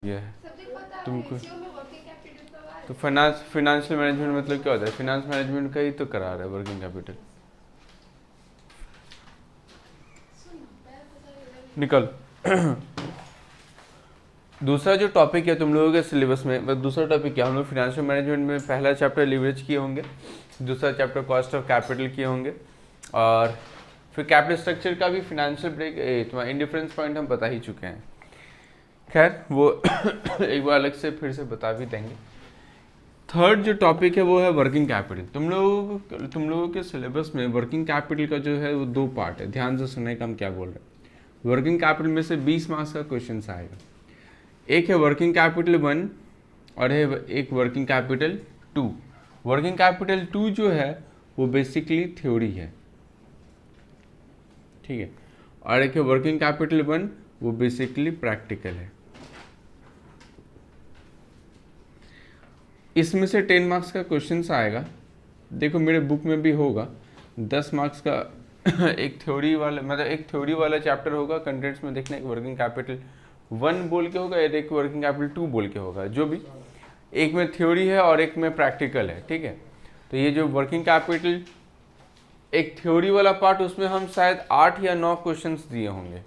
ये है तुमको। तो फाइनेंशियल मैनेजमेंट मतलब क्या होता है? फाइनेंस मैनेजमेंट का ही तो करा रहा है वर्किंग कैपिटल। निकल। दूसरा जो टॉपिक है तुम लोगों के सिलेबस में, दूसरा टॉपिक क्या हम लोग फाइनेंशियल मैनेजमेंट में पहला चैप्टर लीवरेज किए होंगे, दूसरा चैप्टर कॉस्ट ऑफ कैपिटल किए होंगे, और फिर कैपिटल स्ट्रक्चर का भी फाइनेंशियल ब्रेक तुम्हारा इंडिफरेंस पॉइंट हम बता ही चुके हैं। खैर वो एक बार अलग से फिर से बता भी देंगे। थर्ड जो टॉपिक है वो है वर्किंग कैपिटल। तुम लोगों के सिलेबस में वर्किंग कैपिटल का जो है वो दो पार्ट है, ध्यान से सुनने का हम क्या बोल रहे हैं। वर्किंग कैपिटल में से 20 मार्क्स का क्वेश्चन आएगा। एक है वर्किंग कैपिटल 1 और है एक वर्किंग कैपिटल 2। वर्किंग कैपिटल 2 जो है वो बेसिकली थ्योरी है, ठीक है, और एक है वर्किंग कैपिटल 1 वो बेसिकली प्रैक्टिकल है। इसमें से 10 मार्क्स का क्वेश्चन आएगा। देखो मेरे बुक में भी होगा 10 मार्क्स का एक थ्योरी वाला, मतलब एक थ्योरी वाला चैप्टर होगा, कंटेंट्स में देखना, एक वर्किंग कैपिटल 1 बोल के होगा, एक वर्किंग कैपिटल 2 बोल के होगा, जो भी एक में थ्योरी है और एक में प्रैक्टिकल है, ठीक है। तो ये जो वर्किंग कैपिटल एक थ्योरी वाला पार्ट, उसमें हम शायद 8 या 9 क्वेश्चंस दिए होंगे।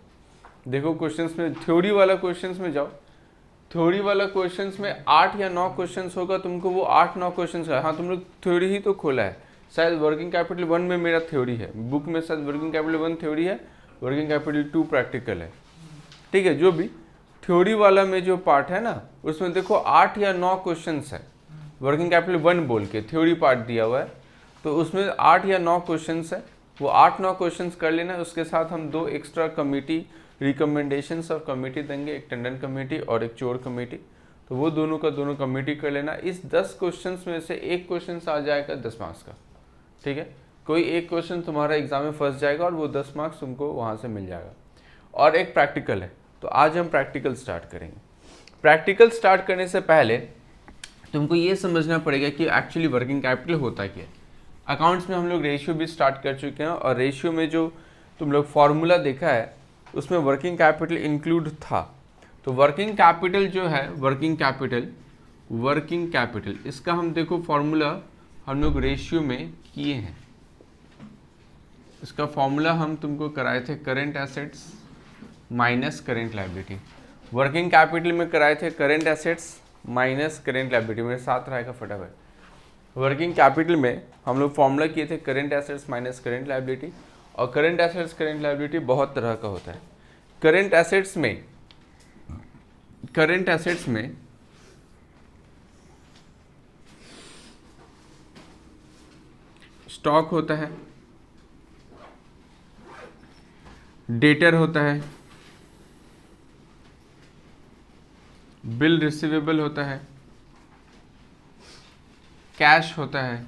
देखो क्वेश्चंस में थ्योरी वाला क्वेश्चंस में जाओ, थ्योरी वाला क्वेश्चंस में 8 या 9 क्वेश्चंस होगा, तुमको वो 8-9 क्वेश्चंस का, हाँ तुम लोग थ्योरी ही तो खोला है, शायद वर्किंग कैपिटल 1 में मेरा थ्योरी है, बुक में शायद वर्किंग कैपिटल 1 थ्योरी है, वर्किंग कैपिटल 2 प्रैक्टिकल है, ठीक है। जो भी थ्योरी वाला में जो पार्ट है ना, उसमें देखो 8 या 9 क्वेश्चंस है, वर्किंग कैपिटल 1 बोल के थ्योरी पार्ट दिया हुआ है, तो उसमें 8 या 9 क्वेश्चंस है, वो 8-9 क्वेश्चंस कर लेना। उसके साथ हम 2 extra committee recommendations of committee देंगे, एक टंडन कमेटी और एक चोर कमेटी, तो वो दोनों का दोनों कमेटी कर लेना। इस 10 क्वेश्चंस में से एक क्वेश्चन आ जाएगा 10 मार्क्स का, ठीक है। कोई एक क्वेश्चन तुम्हारा एग्जाम में फंस जाएगा और वो 10 मार्क्स तुमको वहाँ से मिल जाएगा, और एक प्रैक्टिकल है। तो आज हम प्रैक्टिकल स्टार्ट करेंगे। प्रैक्टिकल स्टार्ट करने से पहले तुमको ये समझना पड़ेगा कि एक्चुअली वर्किंग कैपिटल होता क्या है। अकाउंट्स में हम लोग रेशियो भी स्टार्ट कर चुके हैं, और रेशियो में जो तुम लोग फॉर्मूला देखा है उसमें वर्किंग कैपिटल इंक्लूड था। तो वर्किंग कैपिटल जो है, वर्किंग कैपिटल इसका हम देखो फॉर्मूला हम लोग रेशियो में किए हैं। इसका फॉर्मूला हम तुमको कराए the current assets minus current liability. Working capital में कराए the current assets minus current liability. मेरे साथ रहेगा फटाफट। वर्किंग कैपिटल में हम लोग फॉर्मूला किए the current assets minus current liability, और करेंट एसेट्स करेंट लायबिलिटी बहुत तरह का होता है। करेंट एसेट्स में स्टॉक होता है, डेटर होता है, बिल रिसीवेबल होता है, कैश होता है,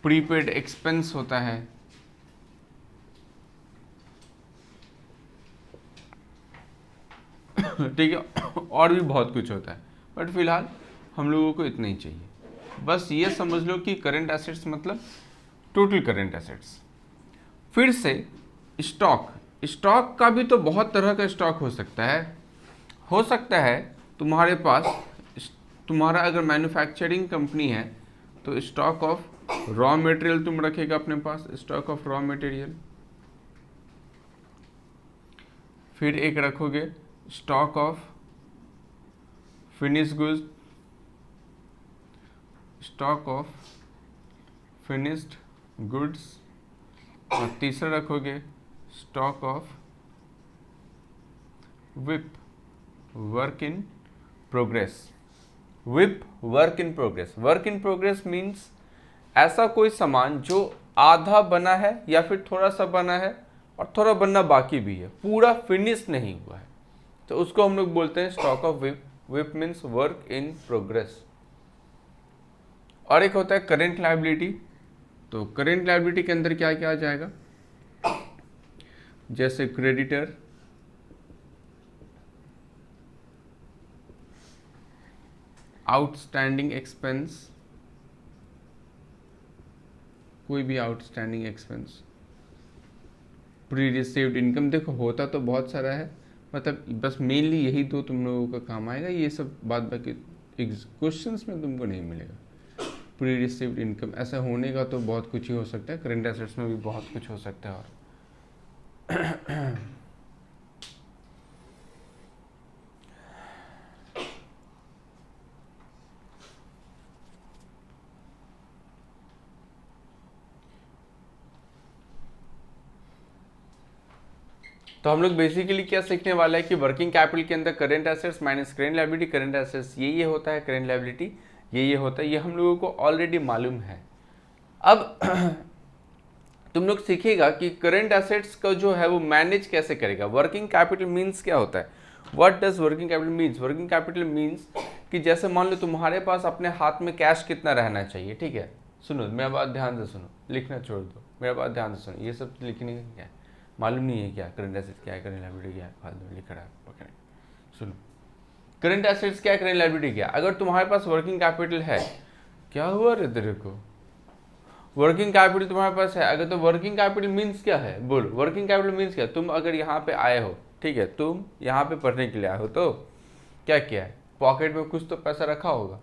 प्रीपेड एक्सपेंस होता है, ठीक है, और भी बहुत कुछ होता है, बट फिलहाल हम लोगों को इतना ही चाहिए। बस ये समझ लो कि करंट एसेट्स मतलब टोटल करंट एसेट्स। फिर से स्टॉक का भी तो बहुत तरह का स्टॉक हो सकता है तुम्हारे पास, तुम्हारा अगर मैन्युफैक्चरिंग कंपनी है तो स्टॉक ऑफ रॉ मटेरियल तुम रखेगा अपने पास, स्टॉक ऑफ रॉ मटेरियल। फिर एक रखोगे stock of finish goods, stock of finished goods, और तीसरा रखोगे stock of whip work in progress. Whip work in progress, work in progress means ऐसा कोई सामान जो आधा बना है या फिर थोड़ा सा बना है और थोड़ा बनना बाकी भी है, पूरा फिनिश नहीं हुआ है, तो उसको हम लोग बोलते हैं stock of whip. Whip means work in progress. और एक होता है करेंट लायबिलिटी। तो करेंट लायबिलिटी के अंदर क्या क्या आ जाएगा, जैसे क्रेडिटर, आउटस्टैंडिंग एक्सपेंस, कोई भी outstanding expense, pre received income. देखो होता तो बहुत सारा है, मतलब बस मेनली यही दो तुम लोगों का काम आएगा, ये सब बात बाकी क्वेश्चंस में तुमको नहीं मिलेगा। प्री रिसीव्ड इनकम ऐसा होने का तो बहुत कुछ ही हो सकता है, करेंट एसेट्स में भी बहुत कुछ हो सकता है। और तो हम लोग बेसिकली क्या सीखने वाला है कि वर्किंग कैपिटल के अंदर current assets minus current liability, current assets ये होता है, करेंट लायबिलिटी ये होता है, ये हम लोगों को ऑलरेडी मालूम है। अब तुम लोग सीखेगा कि करेंट एसेट्स का जो है वो मैनेज कैसे करेगा। वर्किंग कैपिटल मीन्स क्या होता है, what does working capital means. Working capital means कि जैसे मान लो तुम्हारे पास अपने हाथ में कैश कितना रहना चाहिए, ठीक है। सुनो मेरा बात ध्यान से सुनो, लिखना छोड़ दो, मेरा बात ध्यान से सुनो। ये सब लिखने का क्या है, मालूम नहीं है क्या करेंट एसेट्स क्या है, करेंट लायबिलिटी क्या है, फालतू लिख रहा है पकड़े। सुनो करेंट एसेट्स क्या है, करेंट लायबिलिटी क्या है। अगर तुम्हारे पास वर्किंग कैपिटल है, क्या हुआ रे तेरे को, वर्किंग कैपिटल तुम्हारे पास है अगर, तो वर्किंग कैपिटल मीन्स क्या है, बोलो वर्किंग कैपिटल मीन्स क्या। तुम अगर यहाँ पे आए हो, ठीक है, तुम यहाँ पे पढ़ने के लिए आए हो, तो क्या किया है, पॉकेट में कुछ तो पैसा रखा होगा,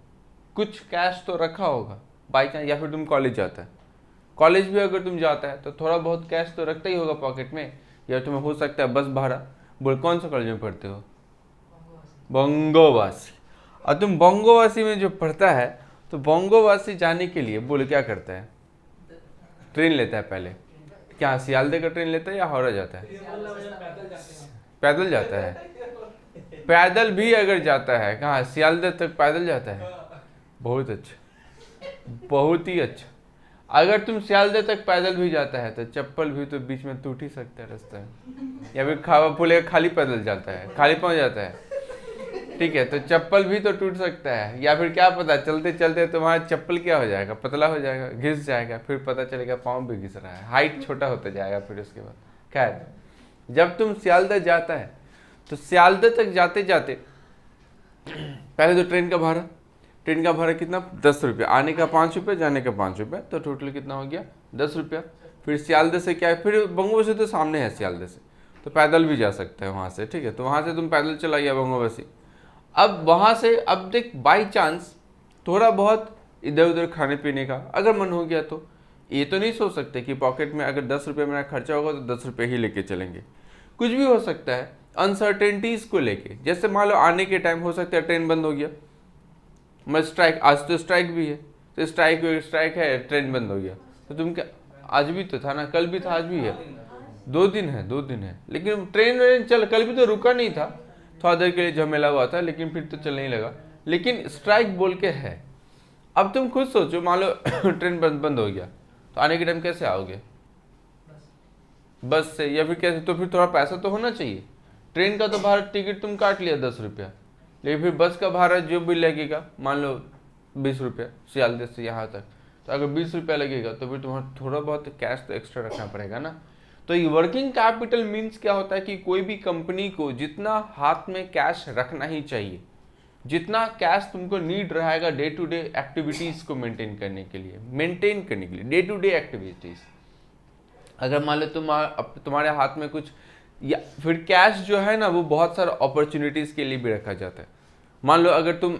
कुछ कैश तो रखा होगा बाई चांस, या फिर तुम कॉलेज जाता है, कॉलेज भी अगर तुम जाता है तो थोड़ा बहुत कैश तो रखता ही होगा पॉकेट में, या तुम्हें हो सकता है बस भाड़ा। बोल कौन सा कॉलेज में पढ़ते हो, बंगोवासी। और तुम बंगोवासी में जो पढ़ता है, तो बंगोवासी जाने के लिए बोले क्या करता है, ट्रेन लेता है पहले, क्या सियालदे का ट्रेन लेता है या हावड़ा जाता है, पैदल जाता है, पैदल भी अगर जाता है, कहाँ सियालदे तक पैदल जाता है, बहुत अच्छा, बहुत ही अच्छा। अगर तुम सियालदे तक पैदल भी जाता है तो चप्पल भी तो बीच में टूट ही सकता है रास्ते में, या फिर बोले खाली पैदल जाता है, खाली पहुंच जाता है, ठीक है, तो चप्पल भी तो टूट सकता है, या फिर क्या पता चलते चलते तुम्हारा चप्पल क्या हो जाएगा, पतला हो जाएगा, घिस जाएगा, फिर पता चलेगा पाँव भी घिस रहा है, हाइट छोटा होता जाएगा। फिर उसके बाद खैर जब तुम सियालदह जाता है, तो सियालदह तक जाते जाते पहले तो ट्रेन का भाड़ा कितना, 10 रुपया, आने का 5 रुपये, जाने का 5 रुपये, तो टोटल कितना हो गया 10 रुपया। फिर सियालदह से क्या है, फिर बंगोवासी तो सामने है सियालदह से, तो पैदल भी जा सकता है वहाँ से, ठीक है, तो वहाँ से तुम पैदल चला गया बंगोवासी। अब वहाँ से अब देख बाई चांस थोड़ा बहुत इधर उधर खाने पीने का अगर मन हो गया, तो ये तो नहीं सोच सकते कि पॉकेट में अगर 10 रुपये मेरा खर्चा होगा तो 10 रुपये ही लेके चलेंगे, कुछ भी हो सकता है अनसर्टेनिटीज़ को लेके। जैसे मान लो आने के टाइम हो सकता है ट्रेन बंद हो गया, मैं स्ट्राइक, आज तो स्ट्राइक भी है, तो स्ट्राइक है, ट्रेन बंद हो गया, तो तुम क्या, आज भी तो था ना, कल भी था, आज भी है, 2 दिन है, लेकिन ट्रेन चल, कल भी तो रुका नहीं था, थोड़ा देर के लिए झमेला हुआ था, लेकिन फिर तो चलने ही लगा, लेकिन स्ट्राइक बोल के है। अब तुम खुद सोचो, मान लो ट्रेन बंद हो गया, तो आने के टाइम कैसे आओगे, बस से, या फिर कैसे, तो फिर थोड़ा पैसा तो होना चाहिए। ट्रेन का तो भाड़ा टिकट तुम काट लिया 10 रुपया, लेकिन फिर बस का भाड़ा जो भी लगेगा, मान लो 20 रुपया सियालदह से यहाँ तक, तो अगर 20 रुपया लगेगा तो फिर तुम्हारा थोड़ा बहुत कैश तो एक्स्ट्रा रखना पड़ेगा ना। तो ये वर्किंग कैपिटल मीन्स क्या होता है कि कोई भी कंपनी को जितना हाथ में कैश रखना ही चाहिए, जितना कैश तुमको नीड रहेगा डे टू डे एक्टिविटीज को मेंटेन करने के लिए, डे टू डे एक्टिविटीज। अगर मान लो तुम्हारे हाथ में कुछ, या फिर कैश जो है ना वो बहुत सारे अपॉर्चुनिटीज के लिए भी रखा जाता है। मान लो अगर तुम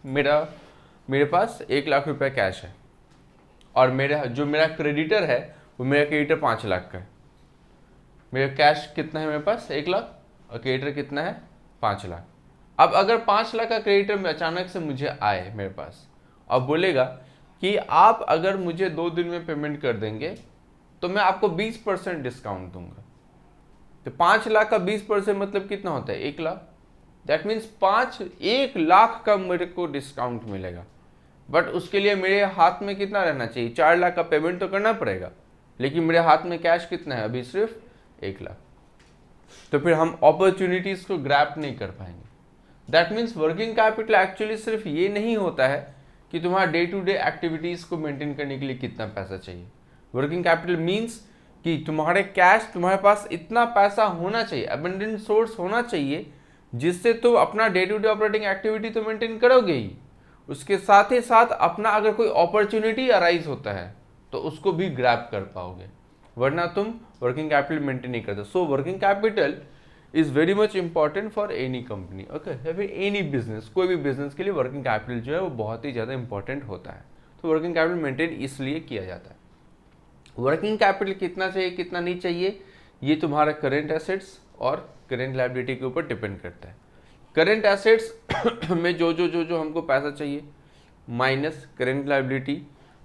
मेरे पास 1 लाख रुपया कैश है, और मेरा क्रेडिटर है, वो मेरा क्रेडिटर 5 लाख का है, मेरा कैश कितना है मेरे पास 1 लाख, और क्रेडिटर कितना है 5 लाख। अब अगर 5 लाख का क्रेडिटर में अचानक से मुझे आए मेरे पास और बोलेगा कि आप अगर मुझे 2 दिन में पेमेंट कर देंगे तो मैं आपको 20% डिस्काउंट दूंगा, तो 5 लाख का 20% मतलब कितना होता है 1 लाख, दैट मीन्स 1 लाख का मेरे को डिस्काउंट मिलेगा। बट उसके लिए मेरे हाथ में कितना रहना चाहिए, 4 लाख का पेमेंट तो करना पड़ेगा, लेकिन मेरे हाथ में कैश कितना है अभी, सिर्फ 1 लाख। तो फिर हम अपॉर्चुनिटीज को ग्रैब नहीं कर पाएंगे। That means working capital actually सिर्फ ये नहीं होता है कि तुम्हारा डे टू डे एक्टिविटीज को मेंटेन करने के लिए कितना पैसा चाहिए। वर्किंग कैपिटल मीन्स कि तुम्हारे कैश, तुम्हारे पास इतना पैसा होना चाहिए, अबंडेंट सोर्स होना चाहिए, जिससे तुम अपना day to day operating activity तो मेंटेन करोगे ही, उसके साथ ही साथ अपना अगर कोई अपॉर्चुनिटी अराइज होता है तो उसको भी ग्रैब कर पाओगे, वरना तुम वर्किंग कैपिटल मेंटेन नहीं करते। So working capital is very much important for any company, okay, या फिर एनी बिजनेस, कोई भी बिजनेस के लिए वर्किंग कैपिटल जो है वो बहुत ही ज़्यादा इंपॉर्टेंट होता है। तो वर्किंग कैपिटल मेंटेन इसलिए किया जाता है। वर्किंग कैपिटल कितना चाहिए कितना नहीं चाहिए, ये तुम्हारा करेंट एसेट्स और करेंट लायबिलिटी के ऊपर डिपेंड करता है। करेंट एसेट्स में जो हमको पैसा चाहिए माइनस करेंट लायबिलिटी,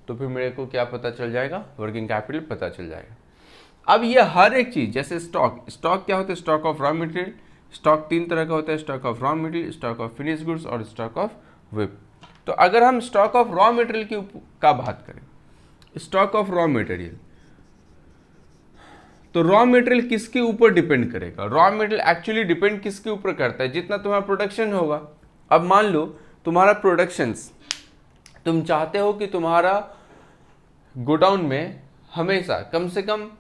तो फिर मेरे को क्या पता चल जाएगा, वर्किंग कैपिटल पता चल जाएगा। अब ये हर एक चीज़, जैसे स्टॉक क्या होता है, stock of raw material, stock 3 तरह का होता है, stock of raw material, stock of finish goods और स्टॉक ऑफ विप। तो अगर हम स्टॉक ऑफ रॉ मटेरियल का बात करें, स्टॉक ऑफ रॉ मटेरियल, तो रॉ मटेरियल किसके ऊपर डिपेंड करेगा, रॉ मटेरियल एक्चुअली डिपेंड किसके ऊपर करता है, जितना तुम्हारा प्रोडक्शन होगा। अब मान लो तुम्हारा प्रोडक्शंस, तुम चाहते हो कि तुम्हारा गोडाउन में हमेशा कम से कम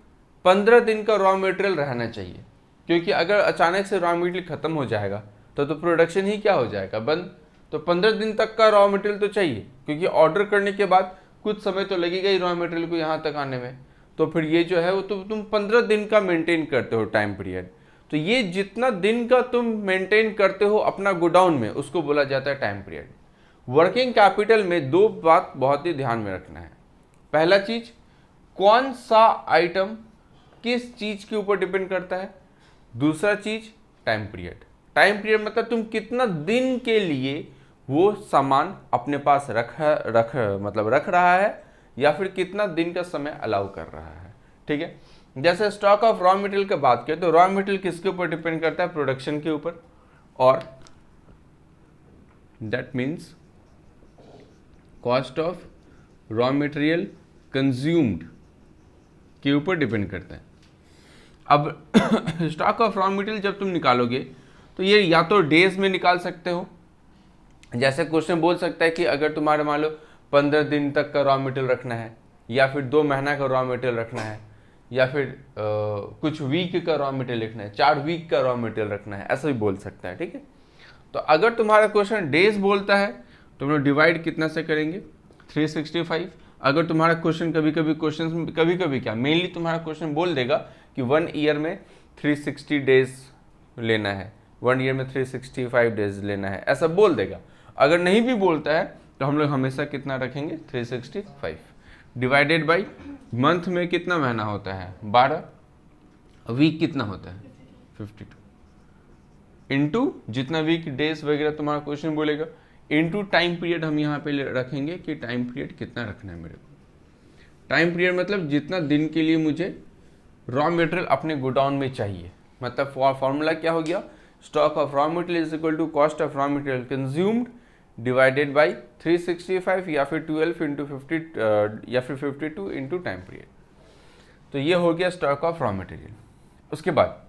15 दिन का रॉ मटेरियल रहना चाहिए, क्योंकि अगर अचानक से रॉ मटेरियल खत्म हो जाएगा तो प्रोडक्शन ही क्या हो जाएगा, बंद। तो 15 दिन तक का रॉ मटेरियल तो चाहिए, क्योंकि ऑर्डर करने के बाद कुछ समय तो लगेगा ही रॉ मटेरियल को यहाँ तक आने में। तो फिर ये जो है वो तो तुम 15 दिन का मेंटेन करते हो टाइम पीरियड। तो ये जितना दिन का तुम मेंटेन करते हो अपना गोडाउन में, उसको बोला जाता है टाइम पीरियड। वर्किंग कैपिटल में 2 बात बहुत ही ध्यान में रखना है। पहला चीज, कौन सा आइटम किस चीज के ऊपर डिपेंड करता है। दूसरा चीज, टाइम पीरियड। टाइम पीरियड मतलब तुम कितना दिन के लिए वो सामान अपने पास रख रहा है, या फिर कितना दिन का समय अलाउ कर रहा है। ठीक है, जैसे स्टॉक ऑफ रॉ मटेरियल की बात करें तो रॉ मटेरियल किसके ऊपर डिपेंड करता है, प्रोडक्शन के ऊपर, और that means cost of raw material consumed के ऊपर डिपेंड करता है। अब स्टॉक ऑफ रॉ मटेरियल जब तुम निकालोगे तो ये या तो डेज में निकाल सकते हो, जैसे क्वेश्चन बोल सकता है कि अगर तुम्हारे मान लो 15 दिन तक का रॉ मटेरियल रखना है, या फिर 2 महीना का रॉ मटेरियल रखना है, या फिर कुछ वीक का रॉ मटेरियल रखना है, 4 वीक का रॉ मटेरियल रखना है, ऐसा भी बोल सकता है। ठीक है, तो अगर तुम्हारा क्वेश्चन डेज बोलता है तो हम लोग डिवाइड कितना से करेंगे, 365। अगर तुम्हारा क्वेश्चन कभी क्या मेनली तुम्हारा क्वेश्चन बोल देगा कि 1 ईयर में 360 डेज लेना है, 1 ईयर में 365 डेज लेना है, ऐसा बोल देगा। अगर नहीं भी बोलता है तो हम लोग हमेशा कितना रखेंगे, 365 डिवाइडेड बाई मंथ में कितना महीना होता है, 12, वीक कितना होता है, 52, इनटू जितना वीक डेज वगैरह तुम्हारा क्वेश्चन बोलेगा, इनटू टाइम पीरियड हम यहाँ पे रखेंगे कि टाइम पीरियड कितना रखना है मेरे को। टाइम पीरियड मतलब जितना दिन के लिए मुझे रॉ मटेरियल अपने गोडाउन में चाहिए। मतलब फॉर्मूला क्या हो गया, stock of raw material is equal to cost of raw material consumed divided by 365 या फिर 12 इंटू 50 या फिर 52 इंटू टाइम पीरियड। तो ये हो गया स्टॉक ऑफ रॉ मटेरियल। उसके बाद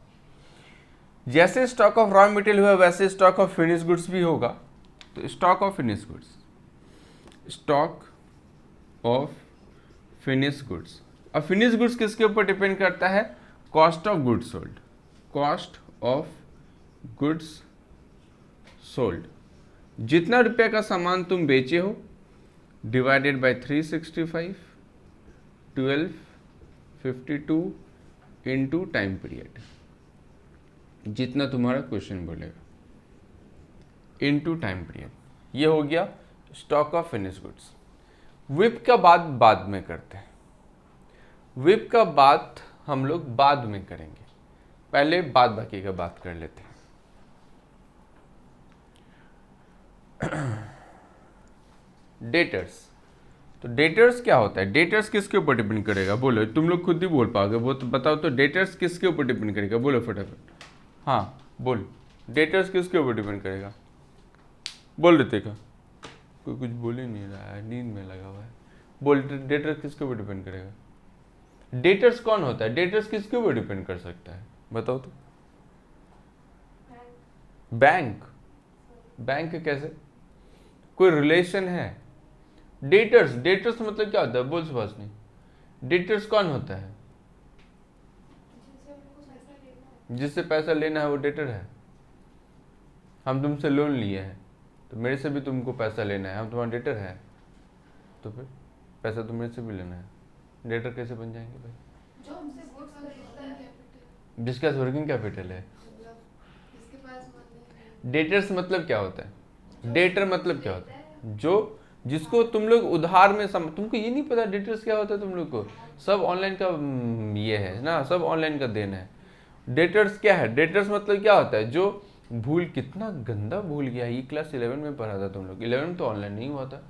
जैसे स्टॉक ऑफ रॉ मटेरियल हुआ वैसे स्टॉक ऑफ फिनिश गुड्स भी होगा। तो stock of finish goods, stock of finish goods. अब फिनिश गुड्स किसके ऊपर डिपेंड करता है, cost of goods sold, cost of goods sold. जितना रुपये का सामान तुम बेचे हो divided by 365, 12, 52 into time period, जितना तुम्हारा क्वेश्चन बोलेगा, इनटू टाइम पीरियड। ये हो गया stock of finish goods. Whip का बाद में करते हैं, विप का बात हम लोग बाद में करेंगे, पहले बाद बाकी का बात कर लेते हैं। डेटर्स, तो डेटर्स क्या होता है, डेटर्स किसके ऊपर डिपेंड करेगा, बोलो, तुम लोग खुद ही बोल पाओगे, वो तो बताओ। तो डेटर्स किसके ऊपर डिपेंड करेगा, बोलो फटाफट। हाँ बोल, डेटर्स किसके ऊपर डिपेंड करेगा, बोल रहे थे का, कोई कुछ बोल ही नहीं रहा है, नींद में लगा हुआ है। बोल, डेटर्स किसके ऊपर डिपेंड करेगा, डेटर्स कौन होता है, डेटर्स किसके ऊपर डिपेंड कर सकता है, बताओ तो। बैंक, बैंक कैसे, कोई रिलेशन है। डेटर्स, डेटर्स मतलब क्या होता है, बोल सुभाषनी, डेटर्स कौन होता है, जिससे पैसा लेना है वो डेटर है। हम तुमसे लोन लिए हैं तो मेरे से भी तुमको पैसा लेना है, हम तुम्हारा डेटर है, तो फिर पैसा तो मेरे से भी लेना है, डेटर कैसे बन जाएंगे भाई, जो हमसे गुड्स खरीदता है, जिसका वर्किंग कैपिटल है। डेटर्स मतलब क्या होता है? डेटर मतलब क्या होता है? जो जिसको तुम लोग उधार में तुमको ये नहीं पता डेटर्स क्या होता है? तुम लोग को सब ऑनलाइन का ये है ना, सब ऑनलाइन का देन है। डेटर्स क्या है? डेटर्स मतलब क्या होता है? जो भूल, कितना गंदा भूल गया, ये क्लास 11 में पढ़ा था तुम लोग, 11 में तो ऑनलाइन नहीं हुआ था।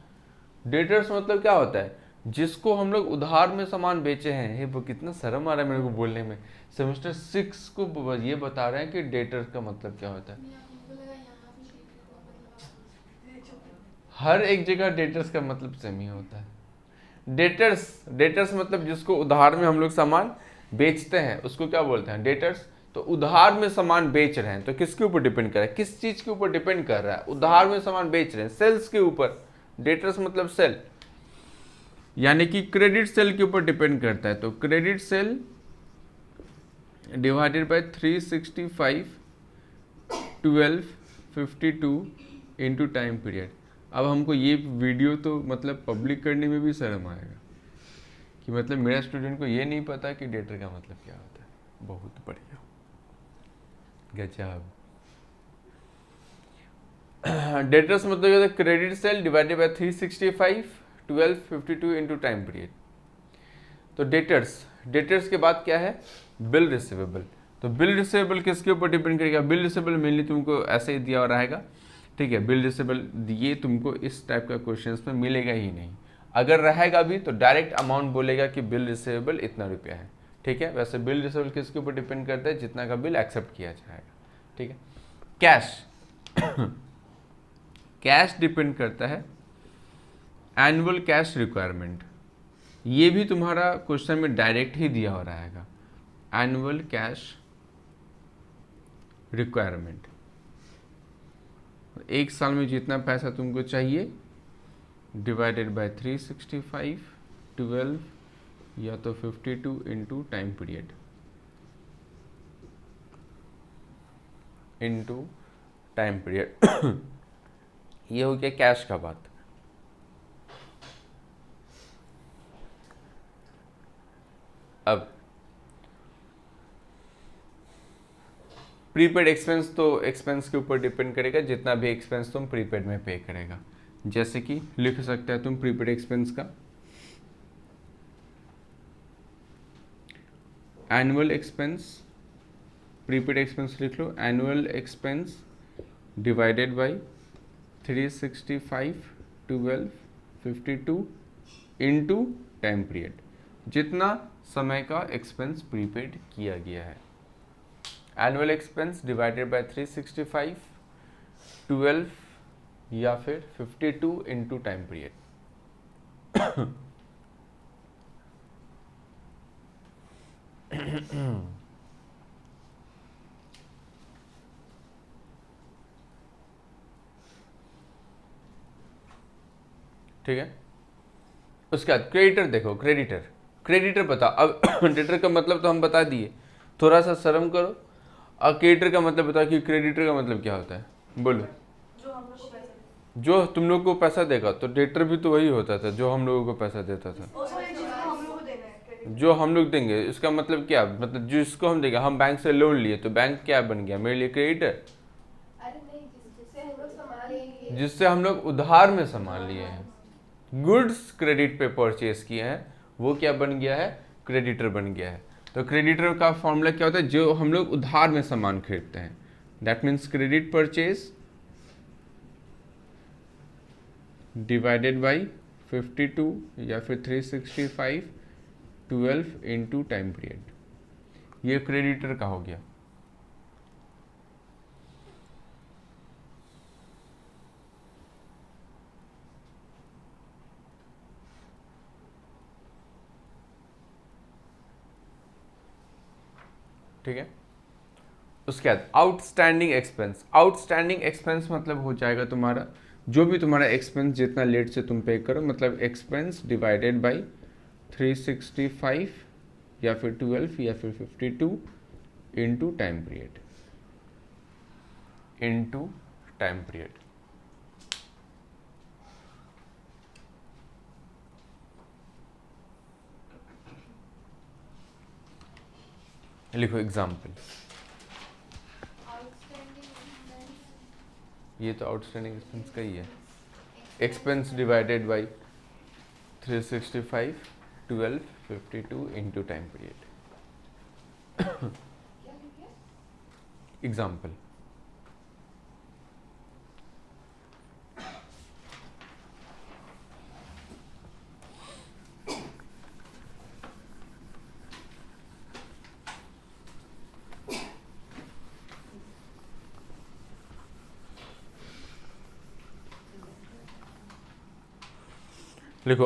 डेटर्स मतलब क्या होता है? जिसको हम लोग उधार में सामान बेचे हैं। हे वो कितना शर्म आ रहा है मेरे को बोलने में। सेमेस्टर 6 को ये बता रहे हैं कि डेटर्स का मतलब क्या होता है। हर एक जगह डेटर्स का मतलब सेम ही होता है। डेटर्स मतलब जिसको उधार में हम लोग सामान बेचते हैं उसको क्या बोलते हैं? डेटर्स। तो उधार में सामान बेच रहे हैं तो किसके ऊपर डिपेंड कर रहा है? किस चीज के ऊपर डिपेंड कर रहा है? उधार में सामान बेच रहे हैं, सेल्स के ऊपर। डेटर्स मतलब सेल, यानी कि क्रेडिट सेल के ऊपर डिपेंड करता है। तो credit sale divided by 365 12 52 into time period. अब हमको ये वीडियो तो मतलब पब्लिक करने में भी शर्म आएगा कि मतलब मेरा स्टूडेंट को ये नहीं पता कि डेटर का मतलब क्या होता है। बहुत बढ़िया, गजब। डेटर्स मतलब क्या होता है? Credit sale divided by 365 12 52 into time period. तो डेटर्स के बाद क्या है? Bill receivable. तो बिल रिसीवेबल किसके ऊपर डिपेंड करेगा? बिल रिसीवेबल मेनली तुमको ऐसे ही दिया रहेगा, ठीक है। बिल रिसीवेबल ये तुमको इस टाइप का क्वेश्चंस में मिलेगा ही नहीं। अगर रहेगा भी तो डायरेक्ट अमाउंट बोलेगा कि बिल रिसीवेबल इतना रुपया है, ठीक है। वैसे बिल रिसीवेबल किसके ऊपर डिपेंड करता है? जितना का बिल एक्सेप्ट किया जाएगा, ठीक है। कैश कैश डिपेंड करता है एनुअल कैश रिक्वायरमेंट। ये भी तुम्हारा क्वेश्चन में डायरेक्ट ही दिया हो रहेगा, एनुअल कैश रिक्वायरमेंट। एक साल में जितना पैसा तुमको चाहिए डिवाइडेड बाय 365 12 या तो 52 इंटू टाइम पीरियड ये हो गया कैश का बात। अब प्रीपेड एक्सपेंस, तो एक्सपेंस के ऊपर डिपेंड करेगा, जितना भी एक्सपेंस तुम प्रीपेड में पे करेगा। जैसे कि लिख सकते हैं तुम प्रीपेड एक्सपेंस का एनुअल एक्सपेंस, प्रीपेड एक्सपेंस लिख लो, annual expense divided by 365 12 52 into time period, जितना समय का एक्सपेंस प्रीपेड किया गया है। एनुअल एक्सपेंस डिवाइडेड बाय 365 12 या फिर 52 इंटू टाइम पीरियड। ठीक है। उसके बाद क्रेडिटर देखो, क्रेडिटर बता। अब क्रेडिटर का मतलब तो हम बता दिए, थोड़ा सा शर्म करो। अब क्रेडिटर का मतलब बताओ कि क्रेडिटर का मतलब क्या होता है, बोलो। जो तुम लोग को पैसा देगा। तो डेटर भी तो वही होता था जो हम लोगों को पैसा देता था, जो हम लोग देंगे। इसका मतलब क्या? मतलब जिसको हम देंगे, हम बैंक से लोन लिए तो बैंक क्या बन गया मेरे लिए? क्रेडिटर। जिससे हम लोग उधार में सामान लिए हैं, गुड्स क्रेडिट पे परचेज किए हैं, वो क्या बन गया है? क्रेडिटर बन गया है। तो क्रेडिटर का फॉर्मूला क्या होता है? जो हम लोग उधार में सामान खरीदते हैं, that means credit purchase divided by 52 या फिर 365 12 इंटू टाइम पीरियड। ये क्रेडिटर का हो गया। ठीक है। उसके बाद आउटस्टैंडिंग एक्सपेंस मतलब हो जाएगा तुम्हारा जो भी तुम्हारा एक्सपेंस जितना लेट से तुम पे करो, मतलब एक्सपेंस डिवाइडेड बाई 365 या फिर 12 या फिर 52 इंटू टाइम पीरियड। लिखो एग्जाम्पल। ये तो आउटस्टैंडिंग एक्सपेंस का ही है। Expense divided by 365 1252 into time period. Example, लिखो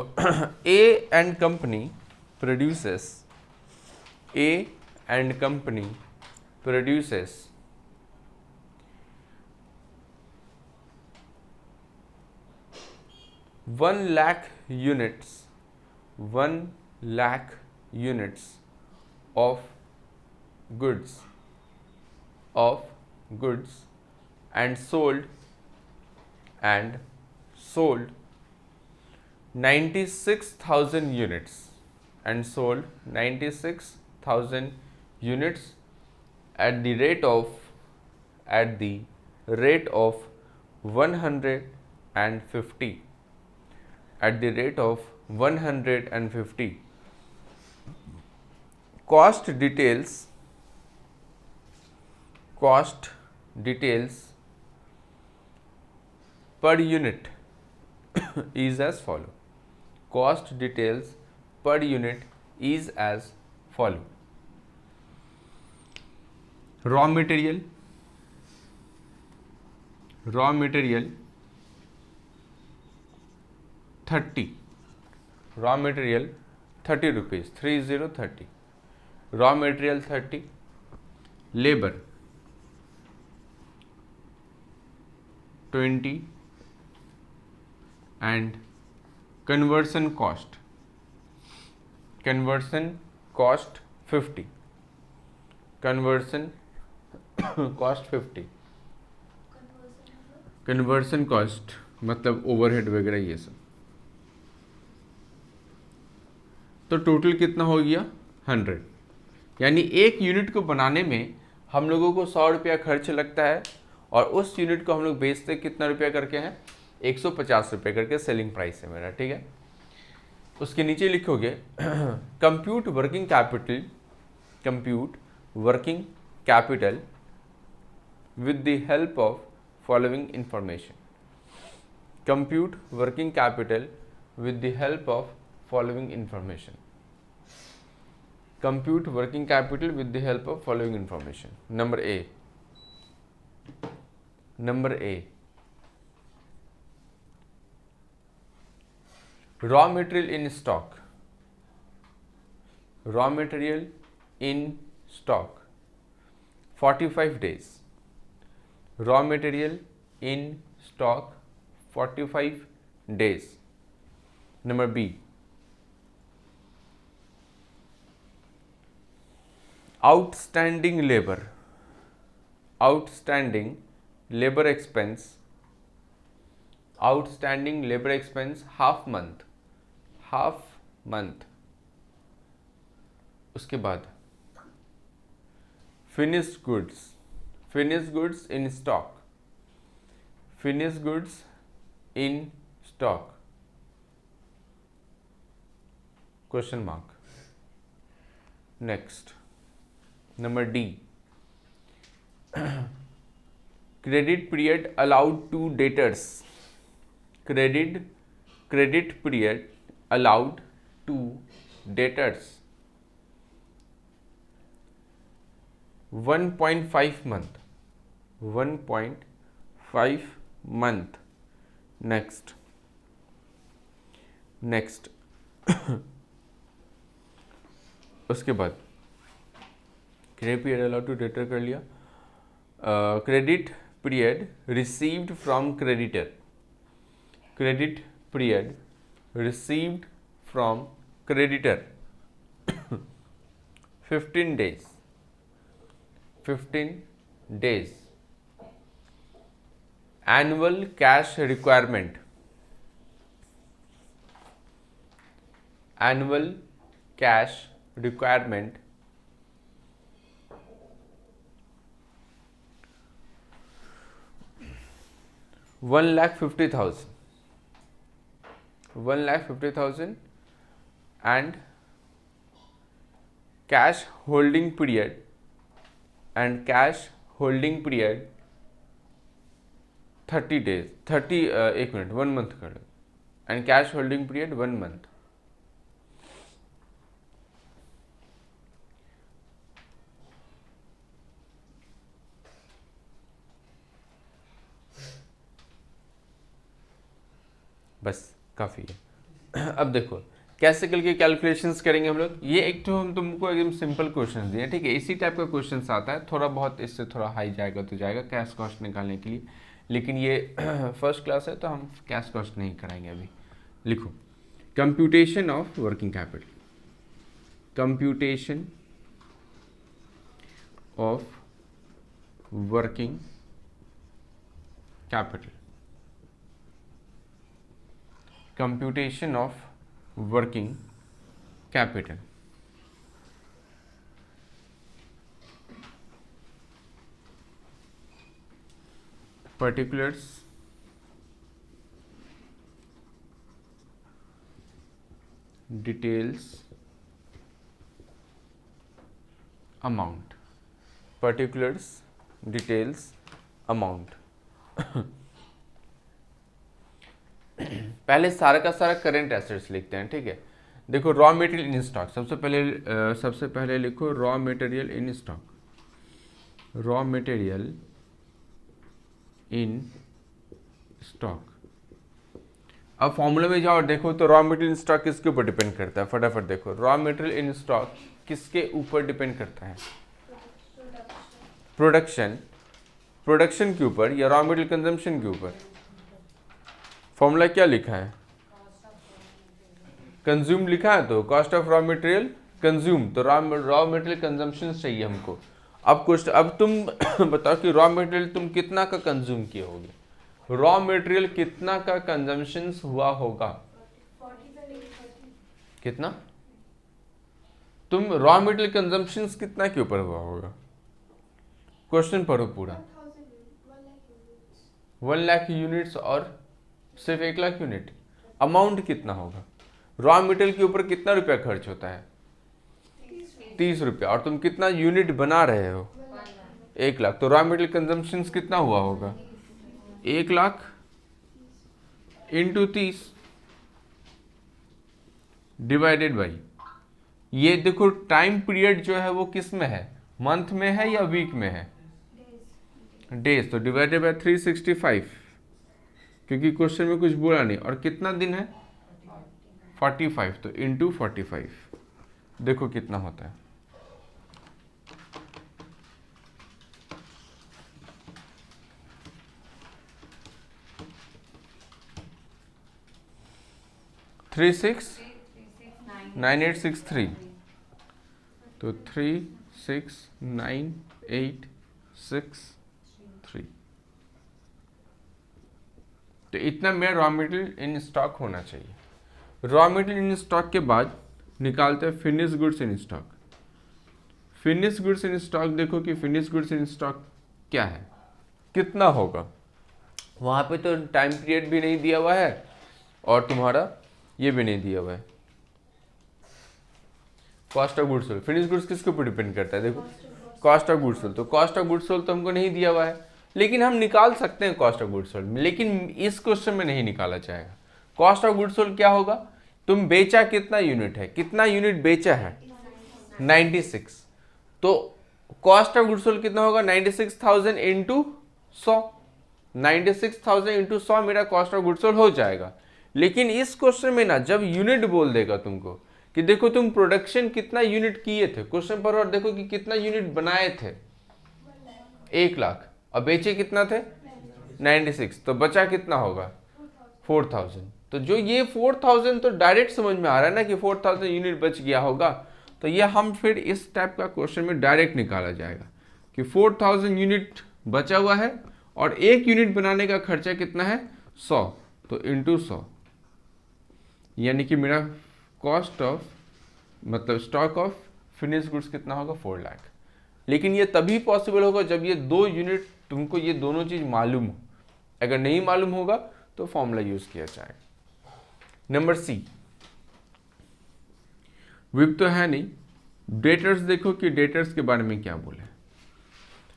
A and company produces, A and company produces 1 lakh units, 1 lakh units of goods and sold 96,000 units and sold 96,000 units at the rate of 150, at the rate of 150. Cost details per unit is as follow. Cost details per unit is as follow. Raw material 30, raw material 30 rupees, 30. Raw material 30, labor 20 and conversion cost 50. Conversion cost 50. Conversion cost मतलब overhead वगैरह ये सब। तो total कितना हो गया 100। यानी एक यूनिट को बनाने में हम लोगों को 100 रुपया खर्च लगता है और उस यूनिट को हम लोग बेचते कितना रुपया करके हैं 150 रुपये करके सेलिंग प्राइस है मेरा, ठीक है। उसके नीचे लिखोगे compute working capital with the help of following information. Compute working capital with the help of following information. Compute working capital with the help of following information. Number A. Raw material in stock. Raw material in stock 45 days. Raw material in stock 45 days. Number B. Outstanding labor expense half month. उसके बाद finished goods in stock. Question mark. Next, number D. Credit period allowed to debtors. Credit period allowed to debtors 1.5 month. 1.5 month. Next उसके बाद credit period allowed to debtor कर लिया। Credit period received from creditor 15 days. Annual cash requirement 1,50,000, 1,50,000 and cash holding period, and cash holding period 30 days, 30 एक minute 1 month कर लो, and cash holding period 1 month. बस काफ़ी है। अब देखो कैसे करके कैलकुलेशंस करेंगे हम लोग। ये एक तो हम तुमको एकदम सिंपल क्वेश्चन दिए, ठीक है, इसी टाइप का क्वेश्चन आता है, थोड़ा बहुत इससे थोड़ा हाई जाएगा तो जाएगा कैश कॉस्ट निकालने के लिए, लेकिन ये फर्स्ट क्लास है तो हम कैश कॉस्ट नहीं कराएंगे अभी। लिखो computation of working capital, computation of working capital, computation of working capital. Particulars, details, amount, particulars, details, amount. पहले सारा का सारा करेंट एसेट्स लिखते हैं, ठीक है। देखो रॉ मटेरियल इन स्टॉक, सबसे पहले लिखो raw material in stock, raw material in stock. अब फॉर्मूला में जाओ और देखो तो रॉ मटेरियल इन स्टॉक किसके ऊपर डिपेंड करता है, फटाफट देखो रॉ मटेरियल इन स्टॉक किसके ऊपर डिपेंड करता है, प्रोडक्शन के ऊपर या रॉ मटेरियल कंजम्पशन के ऊपर। फॉर्मूला क्या लिखा है, कंज्यूम लिखा है, तो cost of raw material consume, तो रॉ मटेरियल कंजम्पशन चाहिए हमको। अब तुम बताओ कि रॉ मटेरियल तुम कितना का कंज्यूम किए होगे, रॉ मटेरियल कितना का कंजम्पशन हुआ होगा, कितना तुम रॉ मटेरियल कंजम्पशन कितना के ऊपर हुआ होगा, क्वेश्चन पढ़ो पूरा। 1 लाख यूनिट्स और सिर्फ 1 लाख यूनिट। अमाउंट कितना होगा, रॉ मटेरियल के ऊपर कितना रुपया खर्च होता है, 30 रुपया, और तुम कितना यूनिट बना रहे हो, 1 लाख, तो रॉ मटेरियल कंजम्पशन कितना हुआ होगा, 1 लाख इंटू 30 डिवाइडेड बाई, ये देखो टाइम पीरियड जो है वो किस में है, मंथ में है या वीक में है, डेज, तो डिवाइडेड बाई 365, क्योंकि क्वेश्चन में कुछ बोला नहीं, और कितना दिन है 45, तो इंटू 45, देखो कितना होता है, थ्री सिक्स 9863, तो 369,863, तो इतना मेरा रॉ मटेरियल इन स्टॉक होना चाहिए। रॉ मटेरियल इन स्टॉक के बाद निकालते हैं finish goods in stock. Finish goods in stock, देखो कि फिनिश गुड्स इन स्टॉक क्या है, कितना होगा, वहाँ पे तो टाइम पीरियड भी नहीं दिया हुआ है और तुम्हारा ये भी नहीं दिया हुआ है, cost of goods sold. Finish goods किसके ऊपर डिपेंड करता है, देखो कॉस्ट ऑफ गुड्स सोल्ड, तो कॉस्ट ऑफ गुड्स सोल्ड तो हमको नहीं दिया हुआ है, लेकिन हम निकाल सकते हैं कॉस्ट ऑफ गुड्स सोल्ड, लेकिन इस क्वेश्चन में नहीं निकाला जाएगा। कॉस्ट ऑफ गुड्स सोल्ड क्या होगा, तुम बेचा कितना यूनिट है, कितना यूनिट बेचा है 96, तो कॉस्ट ऑफ गुड्स सोल्ड कितना होगा 96,000 इंटू 100, 96,000 इंटू 100 मेरा कॉस्ट ऑफ गुड्स सोल्ड हो जाएगा। लेकिन इस क्वेश्चन में ना जब यूनिट बोल देगा तुमको कि देखो तुम प्रोडक्शन कितना यूनिट किए थे क्वेश्चन पर, और देखो कि कितना यूनिट बनाए थे 1 लाख और बेचे कितना थे 96, तो बचा कितना होगा 4,000, तो जो ये 4,000 तो डायरेक्ट समझ में आ रहा है ना कि 4,000 यूनिट बच गया होगा, तो ये हम फिर इस टाइप का क्वेश्चन में डायरेक्ट निकाला जाएगा कि 4,000 यूनिट बचा हुआ है और 1 यूनिट बनाने का खर्चा कितना है 100, तो इंटू 100, यानी कि मेरा कॉस्ट ऑफ मतलब स्टॉक ऑफ फिनिश गुड्स कितना होगा 4 लाख। लेकिन ये तभी पॉसिबल होगा जब ये 2 यूनिट तुमको ये दोनों चीज़ मालूम हो, अगर नहीं मालूम होगा तो फॉर्मूला यूज किया जाएगा। नंबर सी, विप तो है नहीं। डेटर्स देखो कि डेटर्स के बारे में क्या बोले।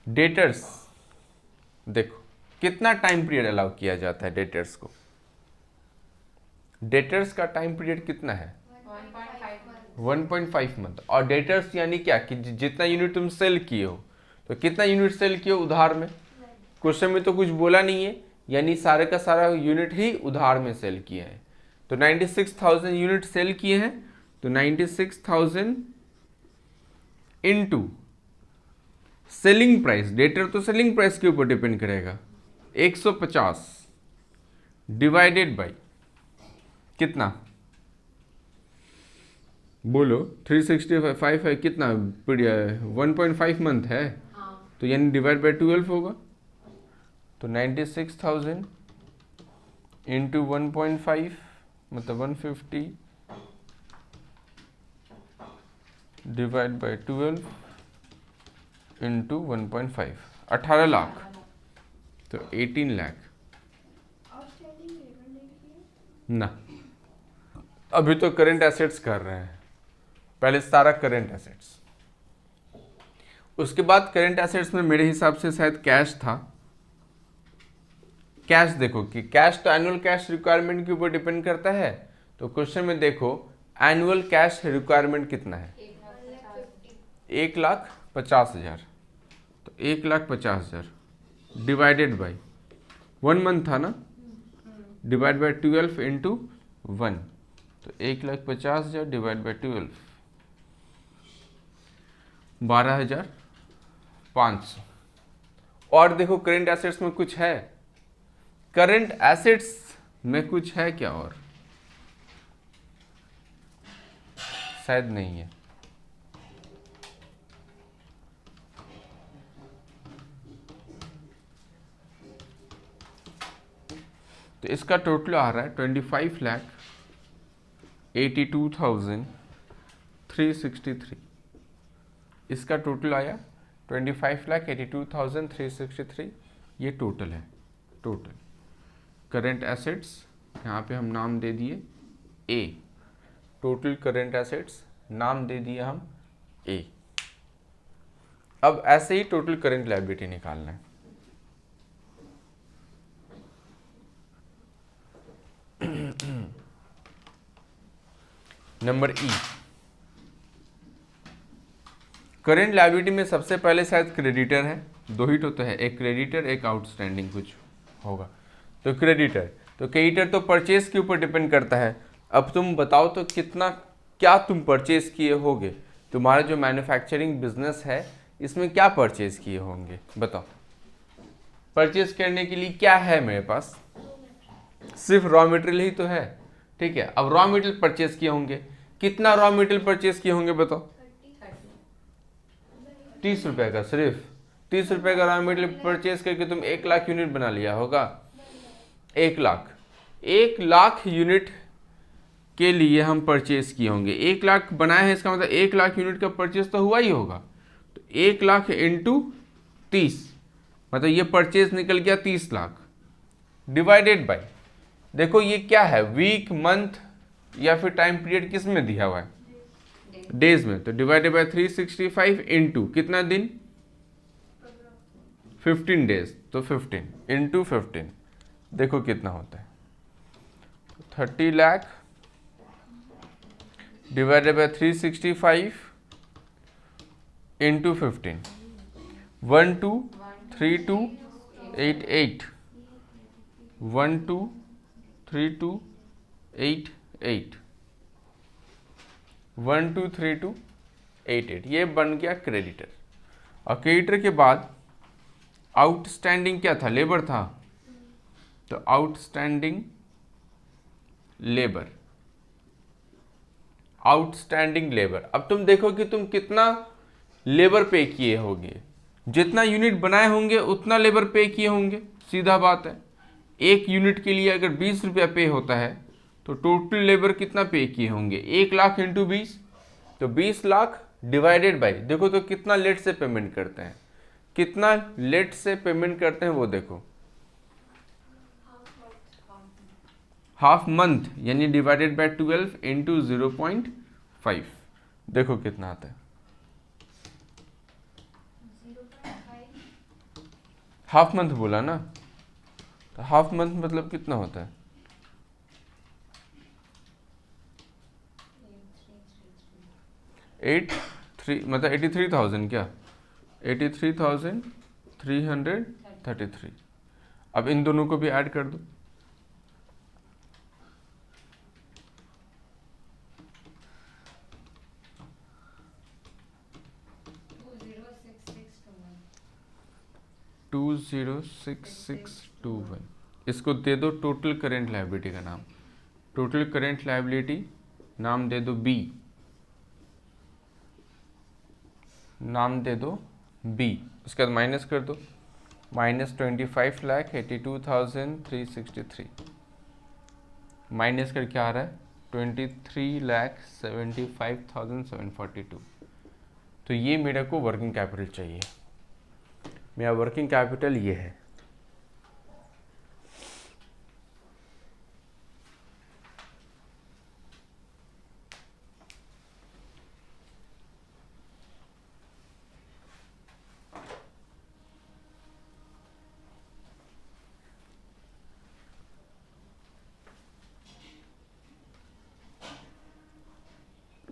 डेटर्स देखो कितना टाइम पीरियड अलाउ किया जाता है डेटर्स को। डेटर्स का टाइम पीरियड कितना है? 1.5 मंथ। और डेटर्स यानी क्या कि जितना यूनिट तुम सेल किए हो, तो कितना यूनिट सेल किए हो उधार में? क्वेश्चन में तो कुछ बोला नहीं है, यानी सारे का सारा यूनिट ही उधार में सेल किए हैं। तो 96,000 यूनिट सेल किए हैं, तो 96,000 इनटू सेलिंग प्राइस, डेटर तो सेलिंग प्राइस के ऊपर डिपेंड करेगा, 150 डिवाइडेड बाई कितना बोलो, 365 है, कितना पीरियड? 1.5 मंथ है, तो यानी डिवाइड बाई 12 होगा। तो 96,000 इंटू 1.5 मतलब 150 डिवाइड बाई 12 इंटू 1.5, 18 लाख, तो 18 लाख ना। अभी तो करेंट एसेट्स कर रहे हैं, पहले सारा करेंट एसेट्स, उसके बाद करेंट एसेट्स में मेरे हिसाब से शायद कैश था। कैश देखो कि कैश तो एनुअल कैश रिक्वायरमेंट के ऊपर डिपेंड करता है। तो क्वेश्चन में देखो एनुअल कैश रिक्वायरमेंट कितना है? 1,50,000। तो 1,50,000 डिवाइडेड बाई 1 मंथ था ना, डिवाइड बाई 12 इंटू 1, तो 1,50,000 डिवाइड बाई 12 12,500। और देखो करेंट एसेट्स में कुछ है? करंट एसेट्स में कुछ है क्या? और शायद नहीं है। तो इसका टोटल आ रहा है 25,82,363। इसका टोटल आया 25,82,363। ये टोटल है। टोटल करेंट एसेट्स, यहाँ पे हम नाम दे दिए ए। टोटल करेंट एसेट्स नाम दे दिए हम ए। अब ऐसे ही टोटल करेंट लायबिलिटी निकालना है। नंबर ई, करेंट लायबिलिटी में सबसे पहले शायद क्रेडिटर है, दो ही तो है, एक क्रेडिटर एक आउटस्टैंडिंग कुछ होगा। तो क्रेडिटर, तो क्रेडिटर तो परचेज के ऊपर डिपेंड करता है। अब तुम बताओ तो कितना क्या तुम परचेज किए होगे? तुम्हारा जो मैन्युफैक्चरिंग बिजनेस है इसमें क्या परचेज किए होंगे बताओ? परचेज करने के लिए क्या है मेरे पास? सिर्फ रॉ मटेरियल ही तो है, ठीक है। अब रॉ मटेरियल परचेज किए होंगे, कितना रॉ मटेरियल परचेज किए होंगे बताओ? 30 रुपए का, सिर्फ 30 रुपए का रॉ मटेरियल परचेज करके तुम 1 लाख यूनिट बना लिया होगा। 1 लाख यूनिट के लिए हम परचेज किए होंगे। 1 लाख बनाए हैं, इसका मतलब 1 लाख यूनिट का परचेज तो हुआ ही होगा। तो 1 लाख इंटू 30 मतलब ये परचेज निकल गया 30 लाख डिवाइडेड बाय, देखो ये क्या है, वीक, मंथ या फिर टाइम पीरियड किस में दिया हुआ है? डेज में। तो डिवाइडेड बाय 365 इंटू कितना दिन? 15 डेज। तो 15 इंटू 15 देखो कितना होता है, 30 लाख डिवाइडेड बाय 365 इंटू 15, 123288 123288 123288 ये बन गया क्रेडिटर। और क्रेडिटर के बाद आउटस्टैंडिंग क्या था? लेबर था। तो आउटस्टैंडिंग लेबर, आउटस्टैंडिंग लेबर। अब तुम देखो कि तुम कितना लेबर पे किए होंगे, जितना यूनिट बनाए होंगे उतना लेबर पे किए होंगे, सीधा बात है। एक यूनिट के लिए अगर 20 रुपया पे होता है तो टोटल लेबर कितना पे किए होंगे? 1 लाख इंटू 20, तो 20 लाख डिवाइडेड बाई, देखो तो कितना लेट से पेमेंट करते हैं, कितना लेट से पेमेंट करते हैं वो देखो। हाफ मंथ यानी डिवाइडेड बाय 12 इंटू 0.5, देखो कितना आता है। हाफ मंथ बोला ना, तो हाफ मंथ मतलब कितना होता है? 83 मतलब 83,000 क्या? 83,333। अब इन दोनों को भी ऐड कर दो। टू 06621, इसको दे दो टोटल करेंट लायबिलिटी का नाम। टोटल करेंट लायबिलिटी नाम दे दो बी, नाम दे दो बी। उसके बाद माइनस कर दो, -25,82,363 माइनस कर क्या आ रहा है? 23,75,742। तो ये मेरे को वर्किंग कैपिटल चाहिए। मेरा वर्किंग कैपिटल ये है।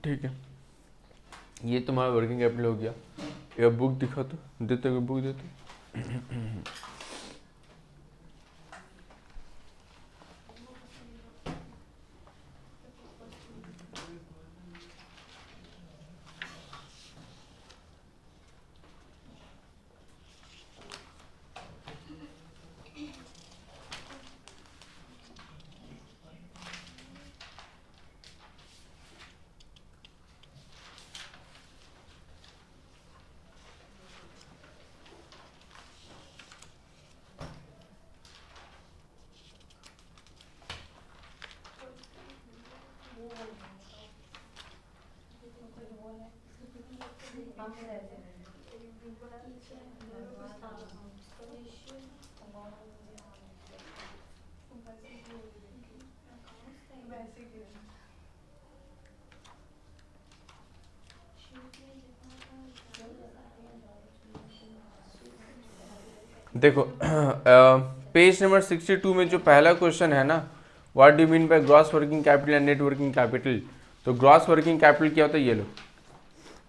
ठीक है, ये तुम्हारा वर्किंग कैपिटल हो गया। ये बुक दिखा तो, देते बुक देते। देखो पेज नंबर 62 में जो पहला क्वेश्चन है ना, what do mean by gross working capital and net working capital. तो ग्रॉस वर्किंग कैपिटल क्या होता है? ये लो,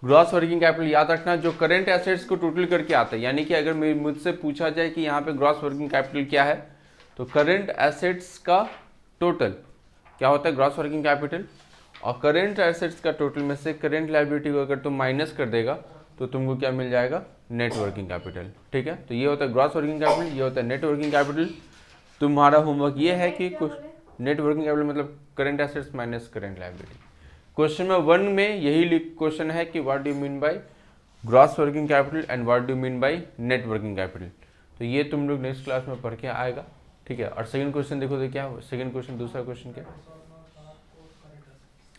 ग्रॉस वर्किंग कैपिटल याद रखना जो करंट एसेट्स को टोटल करके आता है। यानी कि अगर मुझसे पूछा जाए कि यहाँ पे ग्रॉस वर्किंग कैपिटल क्या है, तो करंट एसेट्स का टोटल क्या होता है? Gross working capital. और करंट एसेट्स का टोटल में से करंट लायबिलिटी को अगर तुम माइनस कर देगा तो तुमको क्या मिल जाएगा? Net working capital. ठीक है, तो ये होता है ग्रॉस वर्किंग कैपिटल, ये होता है नेट वर्किंग कैपिटल। तुम्हारा होमवर्क ये है कि कुछ नेट वर्किंग कैपिटल मतलब current assets minus current liability. Question में 1 में यही क्वेश्चन है कि what do mean by gross working capital and what do mean by net working capital. तो ये तुम लोग नेक्स्ट क्लास में पढ़ के आएगा। ठीक है, और सेकंड क्वेश्चन देखो तो क्या, सेकंड क्वेश्चन दूसरा क्वेश्चन क्या?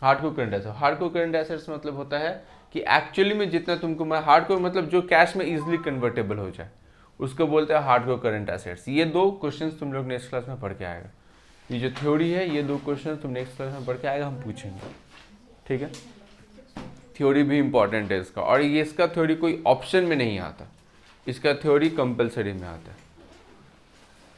Hardcore current assets. Hardcore current assets मतलब होता है कि एक्चुअली में जितना तुमको, मैं हार्डकोर मतलब जो कैश में इजीली कन्वर्टेबल हो जाए उसको बोलते हैं हार्डकोर करंट एसेट्स। ये दो क्वेश्चंस तुम लोग नेक्स्ट क्लास में पढ़ के आएगा। ये जो थ्योरी है ये दो क्वेश्चन तुम नेक्स्ट क्लास में पढ़ के आएगा, हम पूछेंगे। ठीक है, थ्योरी भी इंपॉर्टेंट है इसका, और ये इसका थ्योरी कोई ऑप्शन में नहीं आता, इसका थ्योरी कंपलसरी में आता है।